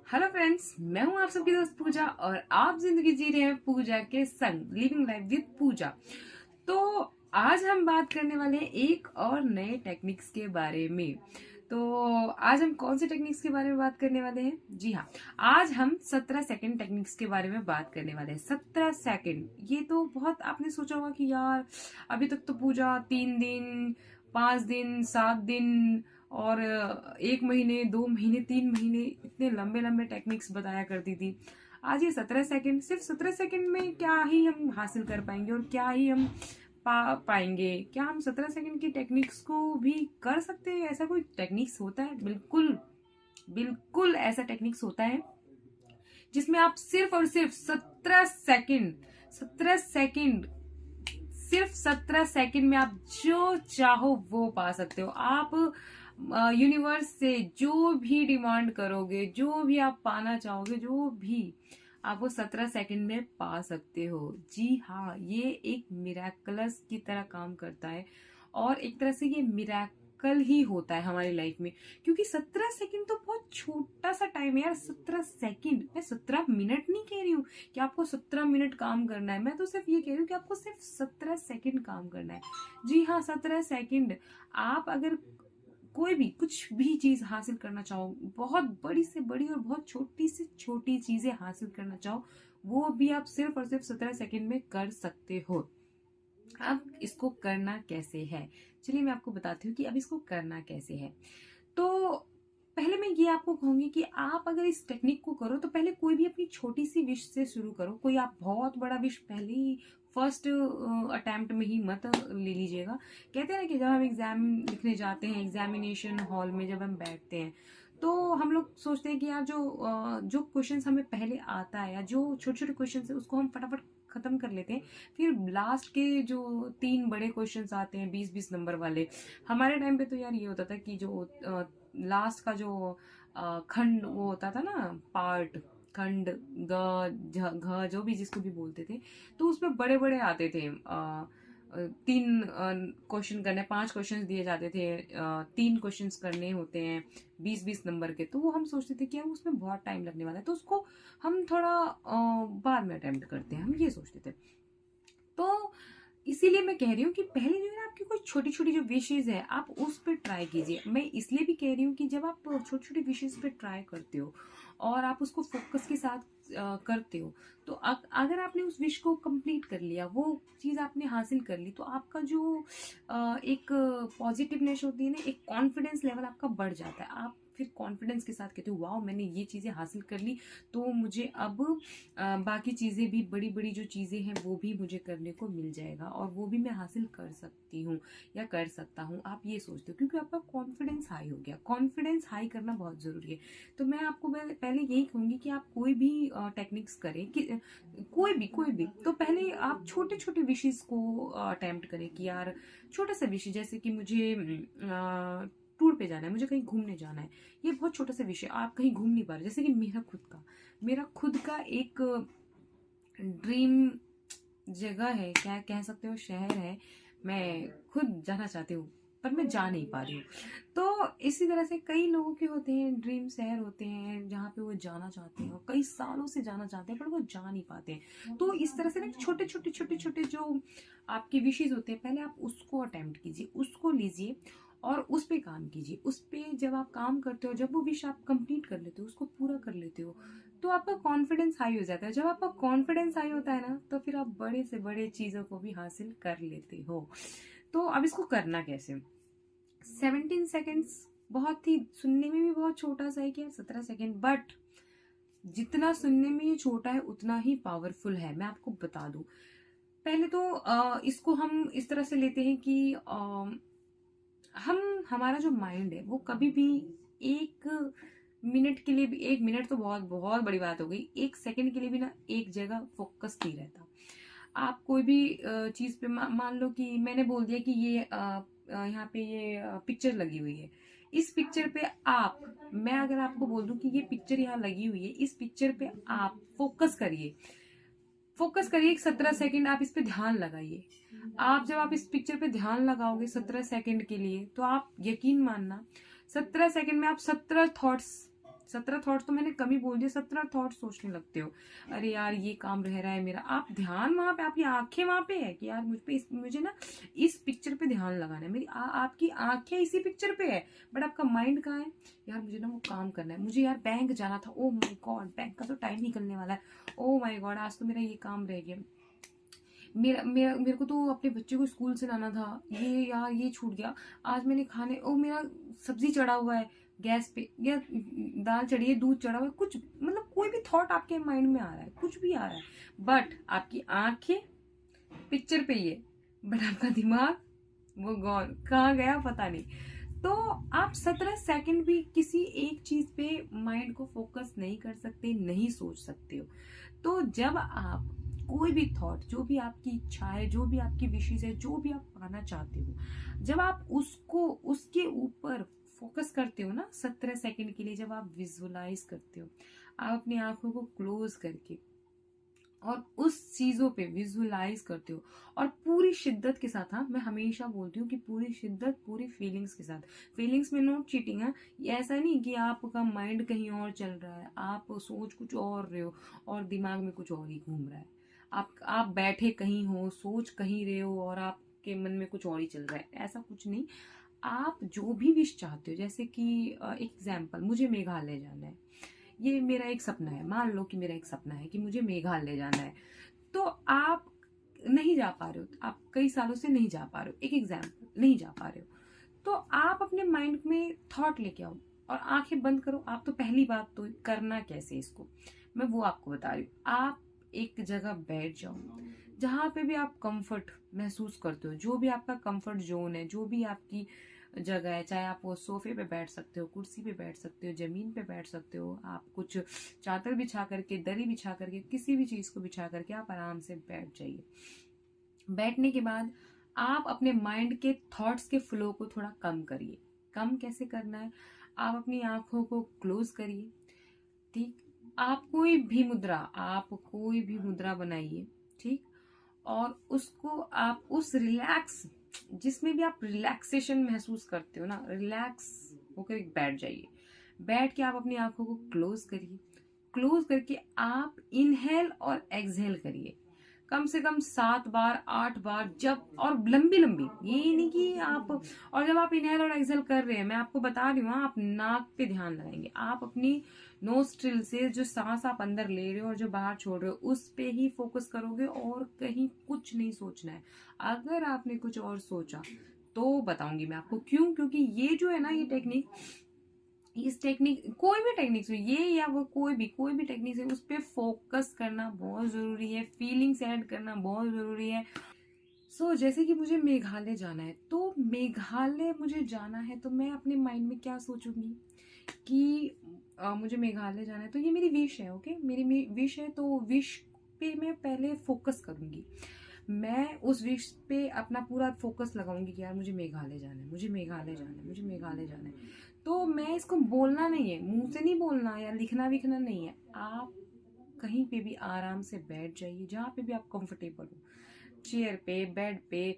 Hello friends, मैं हूं आप सबकी दोस्त पूजा और आप जिंदगी जी रहे हैं पूजा के संग, लिविंग लाइफ विद पूजा। तो आज हम बात करने वाले हैं एक और नए टेक्निक्स के बारे में। तो आज हम कौन से टेक्निक्स के बारे में बात करने वाले हैं? जी हाँ, आज हम 17 सेकंड टेक्निक्स के बारे में बात करने वाले हैं। 17 सेकंड, ये तो बहुत आपने सोचा होगा कि यार अभी तक तो पूजा 3 दिन, 5 दिन, 7 दिन और 1 महीने, 2 महीने, 3 महीने इतने लंबे लंबे टेक्निक्स बताया करती थी। आज ये 17 सेकंड, सिर्फ 17 सेकंड में क्या ही हम हासिल कर पाएंगे और क्या ही हम पाएंगे? क्या हम 17 सेकंड की टेक्निक्स को भी कर सकते हैं? ऐसा कोई टेक्निक्स होता है? बिल्कुल बिल्कुल ऐसा टेक्निक्स होता है जिसमें आप सिर्फ और सिर्फ 17 सेकंड, 17 सेकंड, सिर्फ 17 सेकंड में आप जो चाहो वो पा सकते हो। आप यूनिवर्स से जो भी डिमांड करोगे, जो भी आप पाना चाहोगे, जो भी आप वो 17 सेकंड में पा सकते हो। जी हाँ, ये एक मिराकलस की तरह काम करता है और एक तरह से ये मिराकल ही होता है हमारी लाइफ में, क्योंकि 17 सेकंड तो बहुत छोटा सा टाइम है यार। 17 सेकंड, मैं 17 मिनट नहीं कह रही हूँ कि आपको 17 मिनट काम करना है। मैं तो सिर्फ ये कह रही हूँ कि आपको सिर्फ 17 सेकंड काम करना है। जी हाँ, 17 सेकंड। आप अगर कोई भी कुछ भी चीज हासिल करना चाहो, बहुत बड़ी से बड़ी और बहुत छोटी से छोटी चीजें हासिल करना चाहो, वो भी आप सिर्फ और सिर्फ 17 सेकंड में कर सकते हो। अब इसको करना कैसे है, चलिए मैं आपको बताती हूँ कि अब इसको करना कैसे है। तो पहले मैं ये आपको कहूंगी कि आप अगर इस टेक्निक को करो तो पहले कोई भी अपनी छोटी सी विश से शुरू करो। कोई आप बहुत बड़ा विश पहले ही फर्स्ट अटेम्प्ट में ही मत ले लीजिएगा। कहते हैं ना कि जब हम एग्जाम लिखने जाते हैं, एग्जामिनेशन हॉल में जब हम बैठते हैं, तो हम लोग सोचते हैं कि यार जो क्वेश्चंस हमें पहले आता है या जो छोटे छोटे क्वेश्चंस है उसको हम फटाफट खत्म कर लेते हैं। फिर लास्ट के जो 3 बड़े क्वेश्चंस आते हैं 20-20 नंबर वाले, हमारे टाइम पे तो यार ये होता था कि जो लास्ट का जो खंड वो होता था ना, पार्ट, खंड, घ जो भी जिसको भी बोलते थे, तो उसमें बड़े बड़े आते थे। 3 क्वेश्चन करने, 5 क्वेश्चन दिए जाते थे, 3 क्वेश्चन करने होते हैं 20-20 नंबर के। तो वो हम सोचते थे कि यार उसमें बहुत टाइम लगने वाला है, तो उसको हम थोड़ा बाद में अटेम्प्ट करते हैं, हम ये सोचते थे। तो इसीलिए मैं कह रही हूँ कि पहले जो है ना, आपकी कोई छोटी छोटी जो विशेज है आप उस पर ट्राई कीजिए। मैं इसलिए भी कह रही हूँ कि जब आप छोटी छोटी विशेज पे ट्राई करते हो और आप उसको फोकस के साथ करते हो, तो अगर आपने उस विश को कंप्लीट कर लिया, वो चीज आपने हासिल कर ली, तो आपका जो एक पॉजिटिवनेस होती है ना, एक कॉन्फिडेंस लेवल आपका बढ़ जाता है। आप फिर कॉन्फिडेंस के साथ कहते हो वाह मैंने ये चीजें हासिल कर ली, तो मुझे अब बाकी चीजें भी, बड़ी बड़ी जो चीजें हैं वो भी मुझे करने को मिल जाएगा और वो भी मैं हासिल कर सकती हूँ या कर सकता हूँ। आप ये सोचते हो क्योंकि आपका कॉन्फिडेंस हाई हो गया। कॉन्फिडेंस हाई करना बहुत जरूरी है। तो मैं आपको पहले यही कहूंगी कि आप कोई भी टेक्निक्स करें, कि कोई भी, तो पहले आप छोटे छोटे विशेष को अटेम्प्ट करें कि यार छोटा सा विषय, जैसे कि मुझे टूर पे जाना है, मुझे कहीं घूमने जाना है। ये बहुत छोटा सा विषय, आप कहीं घूम नहीं पा रहे। जैसे कि मेरा खुद का एक ड्रीम जगह है, क्या कह सकते हो, शहर है, मैं खुद जाना चाहती हूँ पर मैं जा नहीं पा रही हूँ। तो इसी तरह से कई लोगों के होते हैं ड्रीम शहर होते हैं जहाँ पे वो जाना चाहते हैं और कई सालों से जाना चाहते हैं पर वो जा नहीं पाते हैं। तो इस तरह से ना छोटे छोटे जो आपके विशेष होते हैं, पहले आप उसको अटेम्प्ट कीजिए, उसको लीजिए और उस पे काम कीजिए। उस पे जब आप काम करते हो, जब वो विश आप कंप्लीट कर लेते हो, उसको पूरा कर लेते हो, तो आपका कॉन्फिडेंस हाई हो जाता है। जब आपका कॉन्फिडेंस हाई होता है ना, तो फिर आप बड़े से बड़े चीजों को भी हासिल कर लेते हो। तो अब इसको करना कैसे? 17 सेकेंड्स बहुत ही, सुनने में भी बहुत छोटा सा है कि 17 सेकेंड, बट जितना सुनने में ये छोटा है उतना ही पावरफुल है। मैं आपको बता दूं, पहले तो इसको हम इस तरह से लेते हैं कि हमारा जो माइंड है वो कभी भी 1 मिनट के लिए भी, 1 मिनट तो बहुत बहुत बड़ी बात हो गई, 1 सेकंड के लिए भी ना एक जगह फोकस नहीं रहता। आप कोई भी चीज पे मान लो कि मैंने बोल दिया कि ये यहाँ पे ये पिक्चर लगी हुई है, इस पिक्चर पे आप, मैं अगर आपको बोल दूं कि ये पिक्चर यहाँ लगी हुई है, इस पिक्चर पे आप फोकस करिए, फोकस करिए 17 सेकंड, आप इस पे ध्यान लगाइए। जब आप इस पिक्चर पे ध्यान लगाओगे 17 सेकंड के लिए, तो आप यकीन मानना 17 सेकंड में आप 17 थॉट्स 17 थॉट्स तो मैंने कम ही बोल दिया, 17 थॉट्स सोचने लगते हो। अरे यार ये काम रह रहा है मेरा, आप ध्यान वहां पे, आपकी आंखें वहां पे है कि यार मुझे ना इस पिक्चर पे ध्यान लगाना है, मेरी आपकी आंखें इसी पिक्चर पे है, बट आपका माइंड कहाँ है? यार मुझे ना वो काम करना है, मुझे यार बैंक जाना था, ओ माय गॉड बैंक का तो टाइम निकलने वाला है, ओ माय गॉड आज तो मेरा ये काम रह गया, मेरे को तो अपने बच्चे को स्कूल से लाना था, ये यार ये छूट गया, आज मैंने खाने, ओ मेरा सब्जी चढ़ा हुआ है गैस पे, या दाल चढ़ी है, दूध चढ़ा हुआ है, कुछ मतलब कोई भी थॉट आपके माइंड में आ रहा है, कुछ भी आ रहा है, बट आपकी आंखें पिक्चर पे ही है, बट आपका दिमाग वो गॉन, कहाँ गया पता नहीं। तो आप 17 सेकंड भी किसी एक चीज पे माइंड को फोकस नहीं कर सकते, नहीं सोच सकते हो। तो जब आप कोई भी थॉट, जो भी आपकी इच्छा है, जो भी आपकी विशेष है, जो भी आप पाना चाहते हो, जब आप उसको उसके ऊपर फोकस करते हो ना 17 सेकंड के लिए, जब आप विजुअलाइज करते हो, आप अपनी आंखों को क्लोज करके और उस चीजों पे विजुअलाइज करते हो और पूरी शिद्दत के साथ, हाँ मैं हमेशा बोलती हूँ कि पूरी शिद्दत, पूरी फीलिंग्स के साथ, फीलिंग्स में नॉट चीटिंग है, ये ऐसा नहीं कि आपका माइंड कहीं और चल रहा है, आप सोच कुछ और रहे हो और दिमाग में कुछ और ही घूम रहा है, आप बैठे कहीं हो, सोच कहीं रहे हो और आपके मन में कुछ और ही चल रहा है, ऐसा कुछ नहीं। आप जो भी विश चाहते हो, जैसे कि एक एग्जाम्पल, मुझे मेघालय जाना है, ये मेरा एक सपना है, मान लो कि मेरा एक सपना है कि मुझे मेघालय जाना है, तो आप नहीं जा पा रहे हो, आप कई सालों से नहीं जा पा रहे हो, एक एग्जाम्पल, नहीं जा पा रहे हो, तो आप अपने माइंड में थॉट लेके आओ और आंखें बंद करो। आप तो पहली बात तो करना कैसे इसको, मैं वो आपको बता रही हूँ। आप एक जगह बैठ जाओ जहां पे भी आप कंफर्ट महसूस करते हो, जो भी आपका कंफर्ट जोन है, जो भी आपकी जगह है, चाहे आप वो सोफे पे बैठ सकते हो, कुर्सी पे बैठ सकते हो, जमीन पे बैठ सकते हो, आप कुछ चादर बिछा करके, दरी बिछा करके, किसी भी चीज को बिछा करके आप आराम से बैठ जाइए। बैठने के बाद आप अपने माइंड के थॉट्स के फ्लो को थोड़ा कम करिए। कम कैसे करना है? आप अपनी आंखों को क्लोज करिए, ठीक, आप कोई भी मुद्रा बनाइए, ठीक, और उसको आप उस रिलैक्स, जिसमें भी आप रिलैक्सेशन महसूस करते हो ना, रिलैक्स होकर बैठ जाइए। बैठ के आप अपनी आंखों को क्लोज करिए, क्लोज करके आप इनहेल और एक्सहेल करिए, कम से कम 7 बार 8 बार, जब, और लंबी लंबी, ये नहीं कि आप, और जब आप इनहेल और एक्सहेल कर रहे हैं, मैं आपको बता रही हूँ, आप नाक पे ध्यान लगाएंगे, आप अपनी नोस्ट्रिल से जो सांस आप अंदर ले रहे हो और जो बाहर छोड़ रहे हो, उस पे ही फोकस करोगे और कहीं कुछ नहीं सोचना है। अगर आपने कुछ और सोचा तो बताऊंगी मैं आपको क्यों, क्योंकि ये जो है ना, ये टेक्निक, इस टेक्निक, कोई भी टेक्निक हो, ये या वो कोई भी टेक्निक है, उस पर फोकस करना बहुत जरूरी है, फीलिंग्स ऐड करना बहुत जरूरी है। जैसे कि मुझे मेघालय जाना है, तो मेघालय मुझे जाना है, तो मैं अपने माइंड में क्या सोचूंगी कि मुझे मेघालय जाना है, तो ये मेरी विश है, ओके, मेरी विश है, तो विश पे मैं पहले फोकस करूंगी, मैं उस विश पे अपना पूरा फोकस लगाऊंगी कि यार मुझे मेघालय जाना है, मुझे मेघालय जाना है, मुझे मेघालय जाना है। तो मैं इसको बोलना नहीं है, मुंह से नहीं बोलना या लिखना विखना नहीं है, आप कहीं पे भी आराम से बैठ जाइए, जहाँ पे भी आप कंफर्टेबल हो, चेयर पे, बेड पे,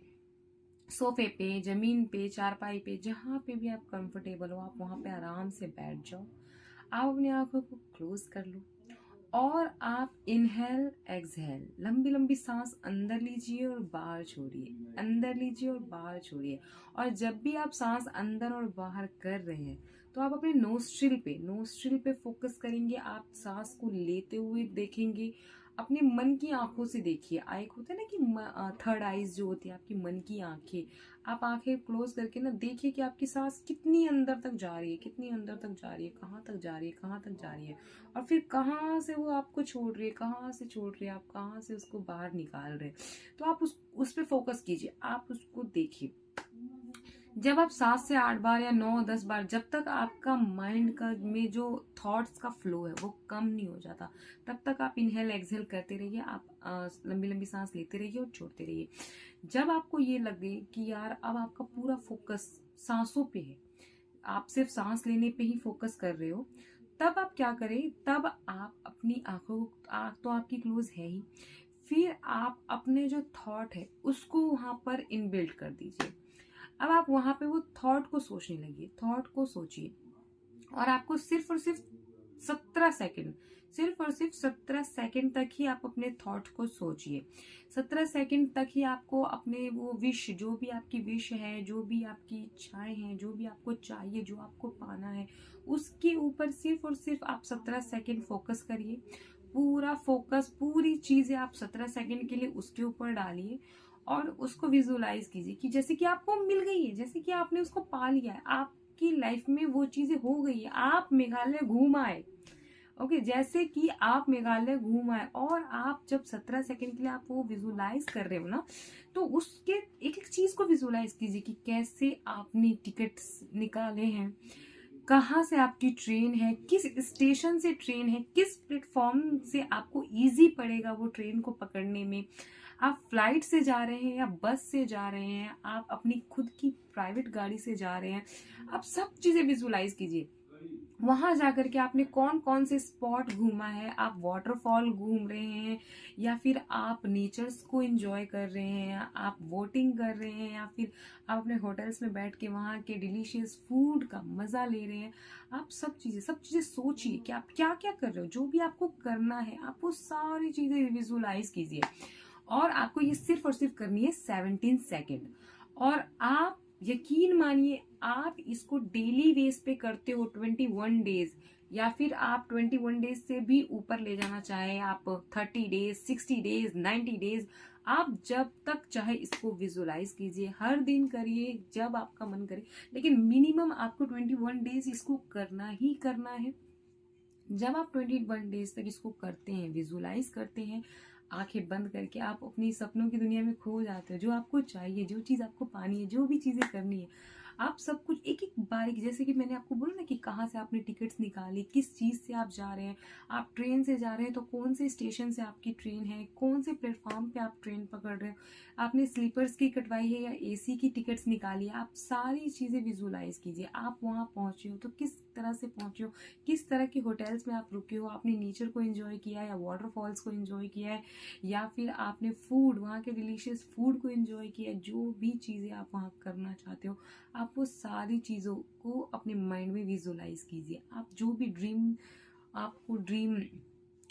सोफे पे, जमीन पे, चारपाई पे, जहाँ पे भी आप कंफर्टेबल हो, आप वहां पे आराम से बैठ जाओ। आप अपनी आंखों को क्लोज कर लो और आप इनहेल एक्सहेल, लंबी लंबी सांस अंदर लीजिए और बाहर छोड़िए, अंदर लीजिए और बाहर छोड़िए। और जब भी आप सांस अंदर और बाहर कर रहे हैं, तो आप अपने नोस्ट्रिल पे फोकस करेंगे, आप सांस को लेते हुए देखेंगे, अपने मन की आंखों से देखिए। एक होता है ना कि थर्ड आईज जो होती है, आपकी मन की आंखें, आप आंखें क्लोज करके ना देखिए कि आपकी सांस कितनी अंदर तक जा रही है, कितनी अंदर तक जा रही है, कहाँ तक जा रही है, कहाँ तक जा रही है, और फिर कहाँ से वो आपको छोड़ रही है, कहाँ से छोड़ रही है, आप कहाँ से उसको बाहर निकाल रहे हैं। तो आप उस पे फोकस कीजिए, आप उसको देखिए। जब आप 7 से 8 बार या 9 10 बार, जब तक आपका माइंड का में जो थॉट्स का फ्लो है वो कम नहीं हो जाता, तब तक आप इनहेल एक्सहेल करते रहिए, आप लंबी लंबी सांस लेते रहिए और छोड़ते रहिए। जब आपको ये लगे कि यार अब आपका पूरा फोकस सांसों पे है, आप सिर्फ सांस लेने पे ही फोकस कर रहे हो, तब आप क्या करें, तब आप अपनी आंखों, आंख तो आपकी क्लोज है ही, फिर आप अपने जो थॉट है उसको वहां पर इनबिल्ट कर दीजिए। अब आप वहां पे वो थॉट को सोचने लगिए, थॉट को सोचिए, और आपको सिर्फ और सिर्फ 17 सेकेंड, सिर्फ और सिर्फ 17 सेकेंड तक ही आप अपने थॉट को सोचिए। 17 सेकेंड तक ही आपको अपने वो विश, जो भी आपकी विश है, जो भी आपकी इच्छाएं हैं, जो भी आपको चाहिए, जो आपको पाना है, उसके ऊपर सिर्फ और सिर्फ आप 17 सेकेंड फोकस करिए। पूरा फोकस, पूरी चीजें आप 17 सेकेंड के लिए उसके ऊपर डालिए और उसको विजुलाइज कीजिए कि जैसे कि आपको मिल गई है, जैसे कि आपने उसको पा लिया है, आपकी लाइफ में वो चीजें हो गई है, आप मेघालय घूम आए। ओके, जैसे कि आप मेघालय घूम आए और आप जब 17 सेकेंड के लिए आप वो विजुलाइज कर रहे हो ना, तो उसके एक एक चीज को विजुलाइज कीजिए कि कैसे आपने टिकट्स निकाले हैं, कहाँ से आपकी ट्रेन है, किस स्टेशन से ट्रेन है, किस प्लेटफॉर्म से आपको इजी पड़ेगा वो ट्रेन को पकड़ने में। आप फ्लाइट से जा रहे हैं या बस से जा रहे हैं, आप अपनी खुद की प्राइवेट गाड़ी से जा रहे हैं, आप सब चीजें विजुलाइज कीजिए। वहां जाकर के आपने कौन कौन से स्पॉट घूमा है, आप वाटरफॉल घूम रहे हैं या फिर आप नेचर्स को एंजॉय कर रहे हैं, आप बोटिंग कर रहे हैं या फिर आप अपने होटल्स में बैठ के वहां के डिलीशियस फूड का मजा ले रहे हैं। आप सब चीजें सोचिए कि आप क्या क्या कर रहे हो, जो भी आपको करना है आप वो सारी चीजें विजुलाइज कीजिए। और आपको ये सिर्फ और सिर्फ करनी है 17 सेकेंड। और आप यकीन मानिए, आप इसको डेली बेस पे करते हो 21 डेज, या फिर आप 21 डेज से भी ऊपर ले जाना चाहे, आप 30 डेज, 60 डेज, 90 डेज, आप जब तक चाहे इसको विजुलाइज कीजिए। हर दिन करिए जब आपका मन करे, लेकिन मिनिमम आपको 21 डेज इसको करना ही करना है। जब आप 21 डेज तक इसको करते हैं, विजुलाइज करते हैं, आंखें बंद करके आप अपनी सपनों की दुनिया में खो जाते हो। जो आपको चाहिए, जो चीज आपको पानी है, जो भी चीजें करनी है, आप सब कुछ एक एक बारीक, जैसे कि मैंने आपको बोला ना कि कहाँ से आपने टिकट्स निकाली, किस चीज से आप जा रहे हैं। आप ट्रेन से जा रहे हैं तो कौन से स्टेशन से आपकी ट्रेन है, कौन से प्लेटफॉर्म पे आप ट्रेन पकड़ रहे हो, आपने स्लीपर्स की कटवाई है या एसी की टिकट्स निकाली है। आप सारी चीजें विजुलाइज कीजिए। आप वहां पहुंचे हो तो किस तरह से पहुंचे हो, किस तरह के होटल्स में आप रुके हो, आपने नेचर को एंजॉय किया है या वाटरफॉल्स को एंजॉय किया है, या फिर आपने फूड, वहाँ के डिलीशियस फूड को एंजॉय किया। जो भी चीज़ें आप वहाँ करना चाहते हो, आप वो सारी चीज़ों को अपने माइंड में विजुलाइज कीजिए। आप जो भी ड्रीम, आपको ड्रीम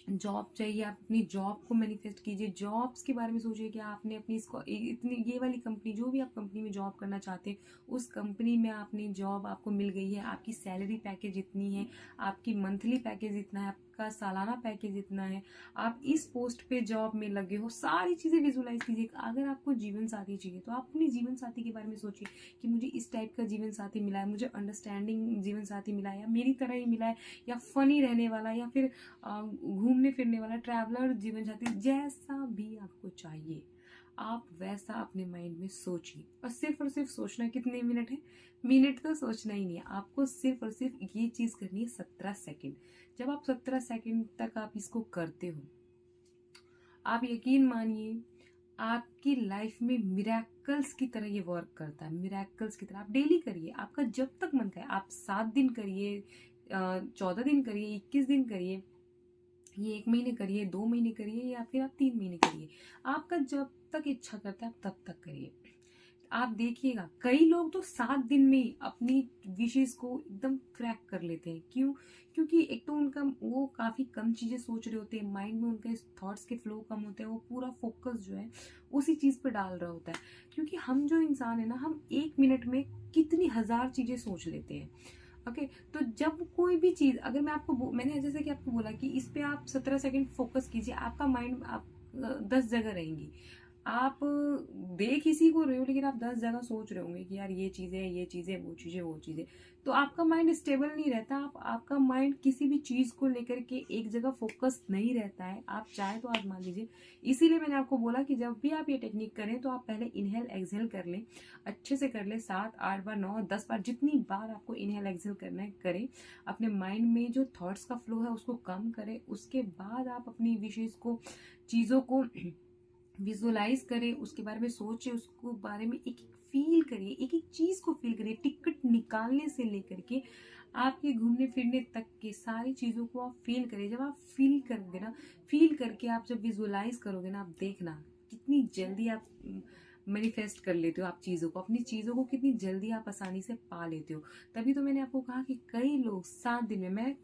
जॉब चाहिए, आप अपनी जॉब को मैनिफेस्ट कीजिए। जॉब्स के बारे में सोचिए कि आपने अपनी इसको इतनी, ये वाली कंपनी, जो भी आप कंपनी में जॉब करना चाहते हैं, उस कंपनी में आपने जॉब आपको मिल गई है, आपकी सैलरी पैकेज इतनी है, आपकी मंथली पैकेज इतना है, आपका सालाना पैकेज इतना है, आप इस पोस्ट पे जॉब में लगे हो। सारी चीजें विजुलाइज कीजिए। अगर आपको जीवन साथी चाहिए तो आप अपने जीवन साथी के बारे में सोचिए कि मुझे इस टाइप का जीवन साथी मिला है, मुझे अंडरस्टैंडिंग जीवन साथी मिला है, या मेरी तरह ही मिला है, या फनी रहने वाला, या फिर घूमने फिरने वाला, ट्रैवलर जीवन साथी, जैसा भी आपको चाहिए आप वैसा अपने माइंड में सोचिए। और सिर्फ सोचना कितने मिनट है, मिनट तो सोचना ही नहीं है, आपको सिर्फ और सिर्फ ये चीज करनी है 17 सेकेंड। जब आप 17 सेकेंड तक आप इसको करते हो, आप यकीन मानिए आपकी लाइफ में मिराकल्स की तरह ये वर्क करता है। मिराकल्स की तरह आप डेली करिए, आपका जब तक मन करे। आप 7 दिन करिए, 14 दिन करिए, 21 दिन करिए, ये 1 महीने करिए, 2 महीने करिए, या फिर आप 3 महीने करिए। आपका जब तक इच्छा करता है आप तब तक करिए। आप देखिएगा कई लोग तो 7 दिन में ही अपनी विशेष को एकदम क्रैक कर लेते हैं। क्यों? क्योंकि एक तो उनका वो काफी कम चीजें सोच रहे होते हैं, माइंड में उनके थॉट्स के फ्लो कम होते हैं, वो पूरा फोकस जो है उसी चीज पे डाल रहा होता है। क्योंकि हम जो इंसान है ना, हम 1 मिनट में कितनी हजार चीजें सोच लेते हैं। ओके, तो जब कोई भी चीज, अगर मैं आपको, मैंने जैसे कि आपको बोला कि इस पे आप 17 सेकेंड फोकस कीजिए, आपका माइंड, आप 10 जगह रहेंगी। आप देख इसी को रहे हो लेकिन आप 10 जगह सोच रहे होंगे कि यार ये चीजें, ये चीजें, वो चीजें, वो चीजें। तो आपका माइंड स्टेबल नहीं रहता। आपका माइंड किसी भी चीज को लेकर के एक जगह फोकस नहीं रहता है। आप चाहे तो आजमा लीजिए। इसीलिए मैंने आपको बोला कि जब भी आप ये टेक्निक करें तो आप पहले इनहेल एक्सहेल कर लें, अच्छे से कर लें, 7 8 बार, 9 10 बार, जितनी बार आपको इनहेल एक्सहेल करना है करें। अपने माइंड में जो थॉट्स का फ्लो है उसको कम करें। उसके बाद आप अपनी विशेष को, चीजों को विजुलाइज करें, उसके बारे में सोचे, उसको बारे में एक एक फील करिए, एक एक चीज को फील करिए। टिकट निकालने से लेकर के आपके घूमने फिरने तक के सारी चीजों को आप फील करिए। जब आप फील करोगे ना, फील करके आप जब विजुलाइज करोगे ना, आप देखना कितनी जल्दी आप मैनिफेस्ट कर लेते हो। आप चीजों को, अपनी चीजों को कितनी जल्दी आप आसानी से पा लेते हो। तभी तो मैंने आपको कहा कि कई लोग 7 दिन में,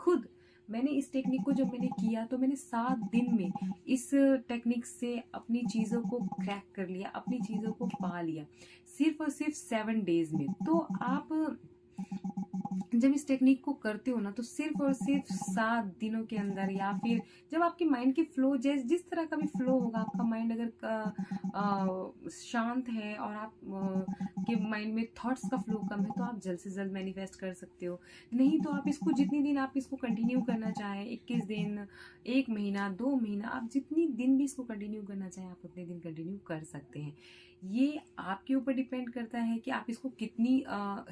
मैंने इस टेक्निक को जब मैंने किया तो मैंने 7 दिन में इस टेक्निक से अपनी चीज़ों को क्रैक कर लिया, अपनी चीज़ों को पा लिया, सिर्फ और सिर्फ 7 डेज में। तो आप जब इस टेक्निक को करते हो ना तो सिर्फ और सिर्फ 7 दिनों के अंदर, या फिर जब आपके माइंड की फ्लो जिस तरह का भी फ्लो होगा, आपका माइंड अगर शांत है और आप के माइंड में थॉट्स का फ्लो कम है तो आप जल्द से जल्द मैनिफेस्ट कर सकते हो। नहीं तो आप इसको जितनी दिन आप इसको कंटिन्यू करना चाहें, 21 दिन, 1 महीना, 2 महीना, आप जितनी दिन भी इसको कंटिन्यू करना चाहें आप उतने दिन कंटिन्यू कर सकते हैं। ये आपके ऊपर डिपेंड करता है कि आप इसको कितनी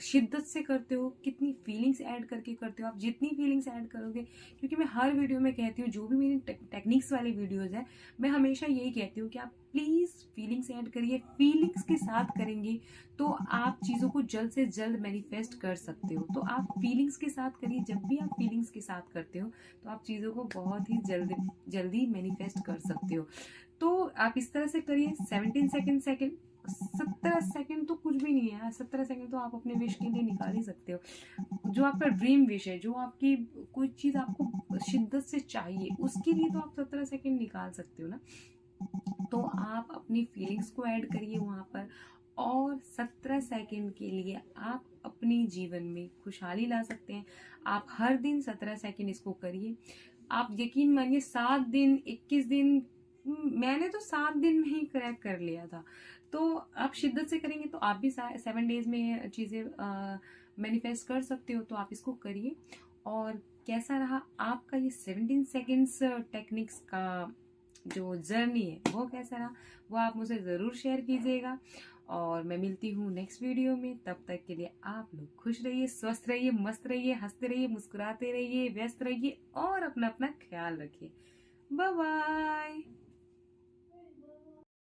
शिद्दत से करते हो, कितनी फीलिंग्स ऐड करके करते हो। आप जितनी फीलिंग्स ऐड करोगे, क्योंकि मैं हर वीडियो में कहती हूँ, जो भी मेरी टेक्निक्स वाली वीडियोज है, मैं हमेशा यही कहती हूँ कि आप प्लीज़ फीलिंग्स ऐड करिए। फीलिंग्स के साथ करेंगे तो आप चीज़ों को जल्द से जल्द मैनिफेस्ट कर सकते हो। तो आप फीलिंग्स के साथ करिए। जब भी आप फीलिंग्स के साथ करते हो तो आप चीज़ों को बहुत ही जल्दी मैनिफेस्ट कर सकते हो। तो आप इस तरह से करिए। 17 सेकंड तो कुछ भी नहीं है। 17 सेकंड तो आप अपने विश के लिए निकाल ही सकते हो। जो आपका ड्रीम विश है, जो आपकी कोई चीज़ आपको शिद्दत से चाहिए, उसके लिए तो आप 17 सेकंड निकाल सकते हो ना। तो आप अपनी फीलिंग्स को ऐड करिए वहाँ पर, और 17 सेकंड के लिए आप अपने जीवन में खुशहाली ला सकते हैं। आप हर दिन 17 सेकंड इसको करिए। आप यकीन मानिए 7 दिन, 21 दिन, मैंने तो 7 दिन में ही क्रैक कर लिया था। तो आप शिद्दत से करेंगे तो आप भी 7 डेज में चीज़ें मैनिफेस्ट कर सकते हो। तो आप इसको करिए। और कैसा रहा आपका ये 17 सेकेंड्स टेक्निक्स का जो जर्नी है वो कैसा रहा, वो आप मुझे ज़रूर शेयर कीजिएगा। और मैं मिलती हूँ नेक्स्ट वीडियो में। तब तक के लिए आप लोग खुश रहिए, स्वस्थ रहिए, मस्त रहिए, हंसते रहिए, मुस्कुराते रहिए, व्यस्त रहिए और अपना अपना ख्याल रखिए। Bye bye.